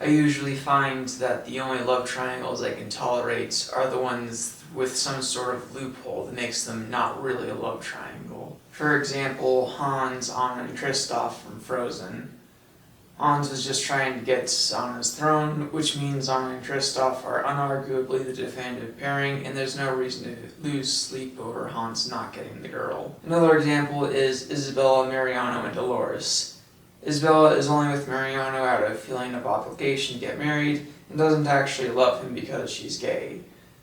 I usually find that the only love triangles I can tolerate are the ones with some sort of loophole that makes them not really a love triangle. For example, Hans, Anna, and Kristoff from Frozen. Hans was just trying to get Anna's throne, which means Anna and Kristoff are unarguably the definitive pairing, and there's no reason to lose sleep over Hans not getting the girl. Another example is Isabella, Mariano, and Dolores. Isabella is only with Mariano out of a feeling of obligation to get married, and doesn't actually love him because she's gay.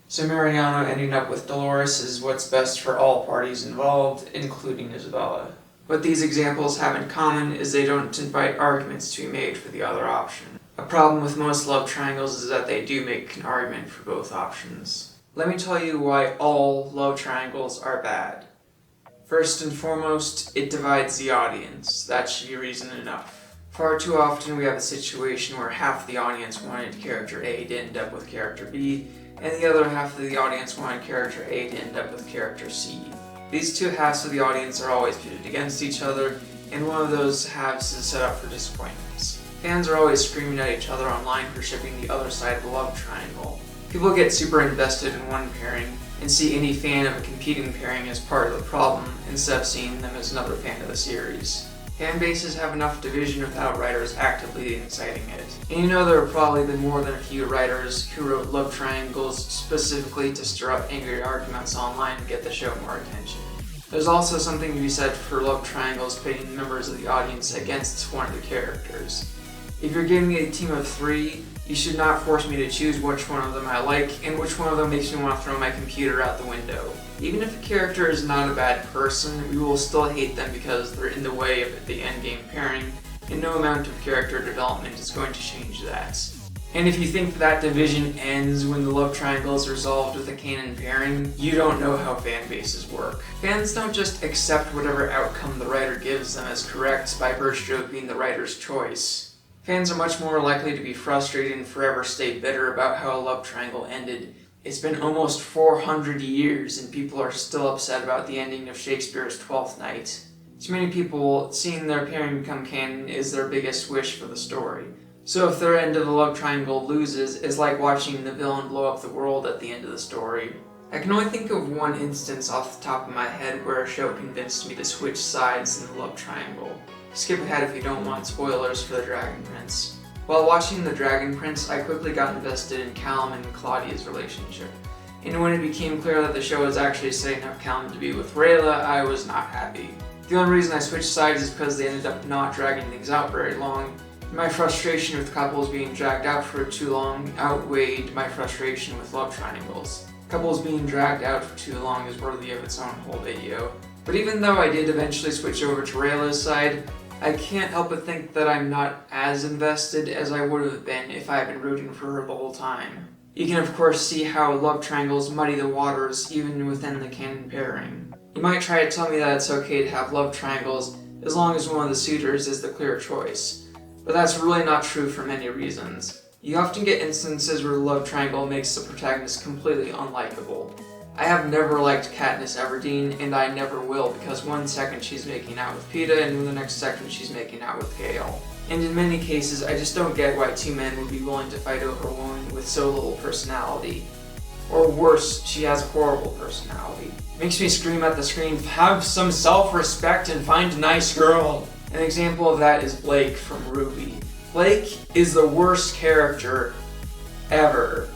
So Mariano ending up with Dolores is what's best for all parties involved, including Isabella. What these examples have in common is they don't invite arguments to be made for the other option. A problem with most love triangles is that they do make an argument for both options. Let me tell you why all love triangles are bad. First and foremost, it divides the audience. That should be reason enough. Far too often we have a situation where half the audience wanted character A to end up with character B, and the other half of the audience wanted character A to end up with character C. These two halves of the audience are always pitted against each other, and one of those halves is set up for disappointments. Fans are always screaming at each other online for shipping the other side of the love triangle. People get super invested in one pairing, and see any fan of a competing pairing as part of the problem, instead of seeing them as another fan of the series. Fan bases have enough division without writers actively inciting it. And you know there have probably been more than a few writers who wrote love triangles specifically to stir up angry arguments online and get the show more attention. There's also something to be said for love triangles pitting members of the audience against one of the characters. If you're giving me a team of 3, you should not force me to choose which one of them I like and which one of them makes me want to throw my computer out the window. Even if a character is not a bad person, we will still hate them because they're in the way of the endgame pairing, and no amount of character development is going to change that. And if you think that division ends when the love triangle is resolved with a canon pairing, you don't know how fan bases work. Fans don't just accept whatever outcome the writer gives them as correct by virtue of being the writer's choice. Fans are much more likely to be frustrated and forever stay bitter about how a love triangle ended. It's been almost 400 years and people are still upset about the ending of Shakespeare's Twelfth Night. To many people, seeing their pairing become canon is their biggest wish for the story. So if their end of the love triangle loses, it's like watching the villain blow up the world at the end of the story. I can only think of one instance off the top of my head where a show convinced me to switch sides in the love triangle. Skip ahead if you don't want spoilers for the Dragon Prince. While watching The Dragon Prince, I quickly got invested in Callum and Claudia's relationship. And when it became clear that the show was actually setting up Callum to be with Rayla, I was not happy. The only reason I switched sides is because they ended up not dragging things out very long. My frustration with couples being dragged out for too long outweighed my frustration with love triangles. Couples being dragged out for too long is worthy of its own whole video. But even though I did eventually switch over to Rayla's side, I can't help but think that I'm not as invested as I would have been if I had been rooting for her the whole time. You can of course see how love triangles muddy the waters even within the canon pairing. You might try to tell me that it's okay to have love triangles as long as one of the suitors is the clear choice. But that's really not true for many reasons. You often get instances where the love triangle makes the protagonist completely unlikable. I have never liked Katniss Everdeen, and I never will, because one second she's making out with Peeta, and the next second she's making out with Gale. And in many cases, I just don't get why two men would be willing to fight over a woman with so little personality. Or worse, she has a horrible personality. Makes me scream at the screen, have some self-respect and find a nice girl. An example of that is Blake from Ruby. Blake is the worst character ever,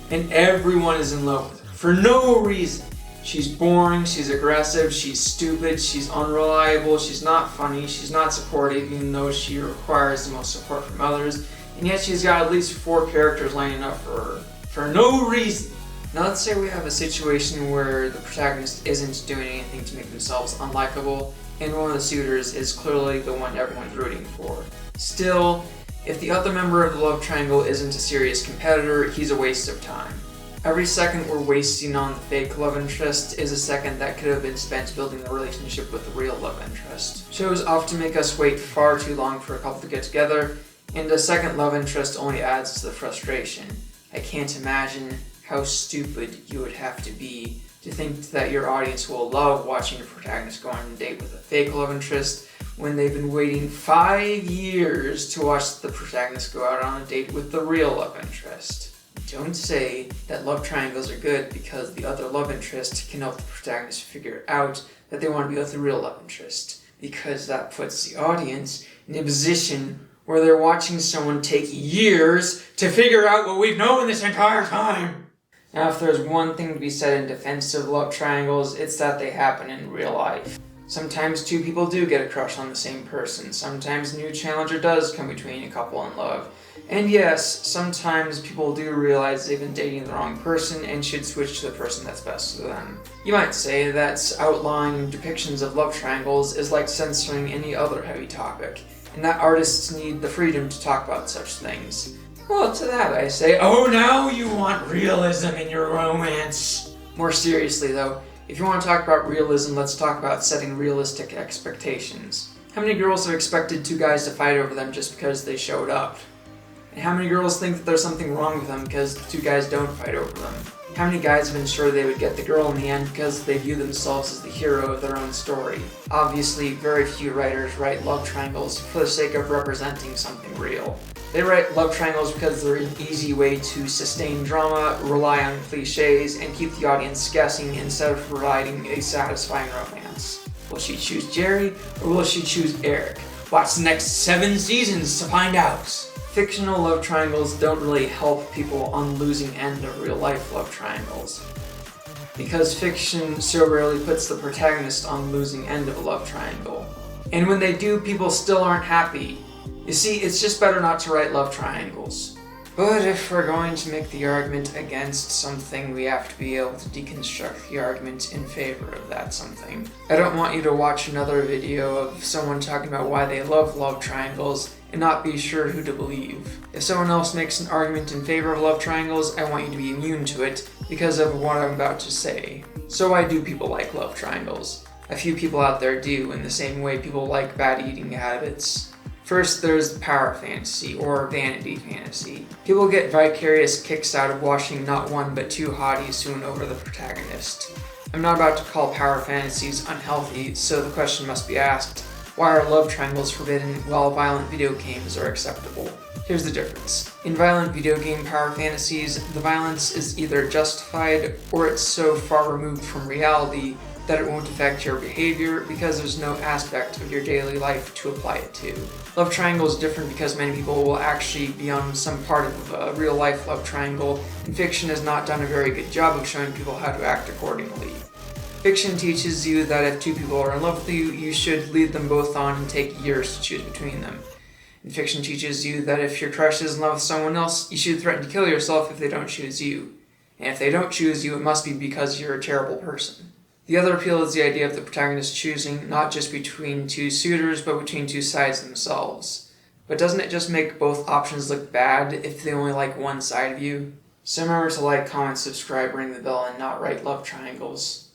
and everyone is in love with her for no reason. She's boring, she's aggressive, she's stupid, she's unreliable, she's not funny, she's not supportive even though she requires the most support from others, and yet she's got at least 4 characters lining up for her for no reason. Now let's say we have a situation where the protagonist isn't doing anything to make themselves unlikable, and one of the suitors is clearly the one everyone's rooting for. Still, if the other member of the love triangle isn't a serious competitor, he's a waste of time. Every second we're wasting on the fake love interest is a second that could have been spent building the relationship with the real love interest. Shows often make us wait far too long for a couple to get together, and a second love interest only adds to the frustration. I can't imagine how stupid you would have to be to think that your audience will love watching your protagonist go on a date with a fake love interest when they've been waiting 5 years to watch the protagonist go out on a date with the real love interest. Don't say that love triangles are good because the other love interest can help the protagonist figure out that they want to be with the real love interest, because that puts the audience in a position where they're watching someone take years to figure out what we've known this entire time. Now, if there's one thing to be said in defense of love triangles, it's that they happen in real life. Sometimes two people do get a crush on the same person. Sometimes a new challenger does come between a couple in love. And yes, sometimes people do realize they've been dating the wrong person and should switch to the person that's best for them. You might say that outlawing depictions of love triangles is like censoring any other heavy topic, and that artists need the freedom to talk about such things. Well, to that I say, oh, now you want realism in your romance! More seriously though, if you want to talk about realism, let's talk about setting realistic expectations. How many girls have expected two guys to fight over them just because they showed up? And how many girls think that there's something wrong with them because the two guys don't fight over them? How many guys have been sure they would get the girl in the end because they view themselves as the hero of their own story? Obviously, very few writers write love triangles for the sake of representing something real. They write love triangles because they're an easy way to sustain drama, rely on cliches, and keep the audience guessing instead of providing a satisfying romance. Will she choose Jerry, or will she choose Eric? Watch the next 7 seasons to find out! Fictional love triangles don't really help people on the losing end of real-life love triangles, because fiction so rarely puts the protagonist on the losing end of a love triangle. And when they do, people still aren't happy. You see, it's just better not to write love triangles. But if we're going to make the argument against something, we have to be able to deconstruct the argument in favor of that something. I don't want you to watch another video of someone talking about why they love triangles and not be sure who to believe. If someone else makes an argument in favor of love triangles, I want you to be immune to it because of what I'm about to say. So why do people like love triangles? A few people out there do, in the same way people like bad eating habits. First, there's the power fantasy, or vanity fantasy. People get vicarious kicks out of watching not one but two hotties swoon over the protagonist. I'm not about to call power fantasies unhealthy, so the question must be asked, why are love triangles forbidden while violent video games are acceptable? Here's the difference. In violent video game power fantasies, the violence is either justified or it's so far removed from reality that it won't affect your behavior because there's no aspect of your daily life to apply it to. Love triangle is different because many people will actually be on some part of a real-life love triangle, and fiction has not done a very good job of showing people how to act accordingly. Fiction teaches you that if two people are in love with you, you should lead them both on and take years to choose between them. And fiction teaches you that if your crush is in love with someone else, you should threaten to kill yourself if they don't choose you. And if they don't choose you, it must be because you're a terrible person. The other appeal is the idea of the protagonist choosing not just between two suitors, but between two sides themselves. But doesn't it just make both options look bad if they only like one side of you? So remember to like, comment, subscribe, ring the bell, and not write love triangles.